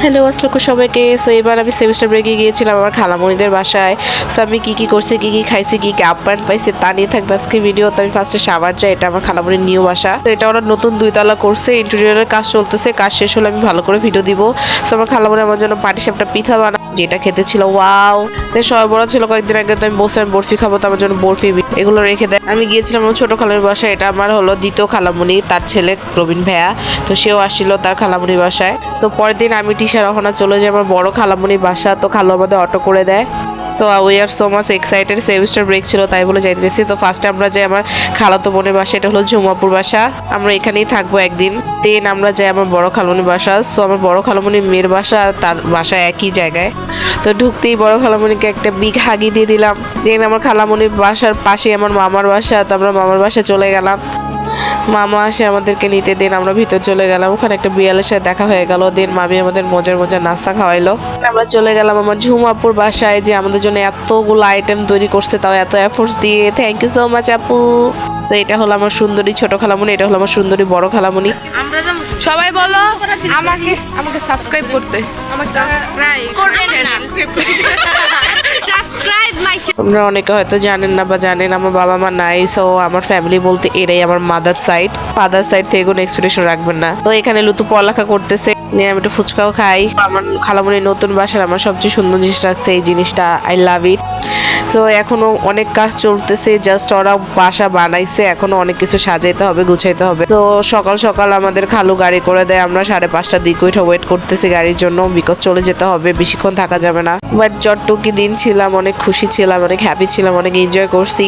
Hello আসসালামু সবাইকে। So এবার আমি সেমিস্টার ব্রেকে গিয়েছিলাম আমার খালামণিদের বাসায়। সো আমি কী করছি, কী খাইছি, কী আপ্যায়ন পাইছি তা নিয়ে থাকবে আজকে ভিডিও। তো আমি ফার্স্টে সাভার যাই, এটা আমার খালামণির নিউ বাসা। তো এটা ওরা নতুন 2 তলা করছে, ইন্টেরিয়রের কাজ চলতেছে, কাজ শেষ হলে আমি ভালো করে ভিডিও দিব। সো আমার খালামণি আমার জন্য পাটিসাপটা পিঠা বানা, যেটা খেতে ছিল ওয়াও। তাই সবাই বড় ছিল কয়েকদিন আগে, তো আমি বসে আমি বরফি খাবো, তো আমার জন্য বরফি এগুলো রেখে দেয়। আমি গিয়েছিলাম আমার ছোটো খালামণির বাসায়, এটা আমার হলো দ্বিতীয় খালামণি, তার ছেলে প্রবীণ ভাইয়া। তো সেও আসছিল তার খালামণির বাসায়। সো পরের দিন আমি টিশা রহনা চলে যাই আমার বড় খালামণির বাসা। তো খালু আমাদের অটো করে দেয়। So we are so much excited, semester break ছিল তাই বলে যাইতে চাইছি। তো ফার্স্টে আমরা যাই আমার খালাতো বোনের বাসা, এটা হলো ঝুমাপুর বাসা। আমরা এখানেই থাকবো একদিন। দেন আমরা যাই আমার বড় খালামণির বাসা। সো আমার বড় খালামণির মেয়ের বাসা আর তার বাসা একই জায়গায়। তো ঢুকতেই বড় খালামণিকে একটা বিগ হাগি দিয়ে দিলাম। দেন আমার খালামণির বাসার পাশে আমার মামার বাসা, তো আমরা মামার বাসায় চলে গেলাম। মামা আসে আমাদেরকে নিতে, দিন আমরা ভিতর চলে গেলাম। ওখানে একটা বিড়ালের সাথে দেখা হয়ে গেল। দিন মামি আমাদের মজার নাস্তা খাওয়াইলো। আমরা চলে গেলাম আমার ঝুমাপুর বাসায়, যে আমাদের জন্য এতগুলো আইটেম তৈরি করছে, তাও এত এফোর্টস দিয়ে। থ্যাংক ইউ সো মাচ আপু। তো এটা হলো আমার সুন্দরী ছোট খালামণি, এটা হলো আমার সুন্দরী বড় খালামণি। সবাই বলো আমাকে আমাকে সাবস্ক্রাইব করতে। আপনারা অনেকে হয়তো জানেন না বা জানেন আমার বাবা মা নাই। সো আমার ফ্যামিলি বলতে এরাই আমার মাদার সাইড। ফাদার সাইড থেকে কোনো এক্সপেকটেশন রাখবেন না। তো এখানে লুতু পড়ালেখা করতেছে, নিয়ে আমি একটু ফুচকাও খাই। আমার খালামণির নতুন বাসার আমার সবচেয়ে সুন্দর জিনিস রাখছে এই জিনিসটা, আই লাভ ইট। সো এখনো অনেক কাজ চলতেছে, জাস্ট ওরা বাসা বানাইছে, এখনো অনেক কিছু সাজাইতে হবে, গুছাইতে হবে। তো সকাল সকাল আমাদের খালু গাড়ি করে দেয়, আমরা 5:30টার দিকে ওয়েট করতেছি গাড়ির জন্য, বিকজ চলে যেতে হবে, বেশিক্ষণ থাকা যাবে না। বাট যতটুকু দিন ছিলাম অনেক খুশি ছিলাম, অনেক হ্যাপি ছিলাম, অনেক এনজয় করছি।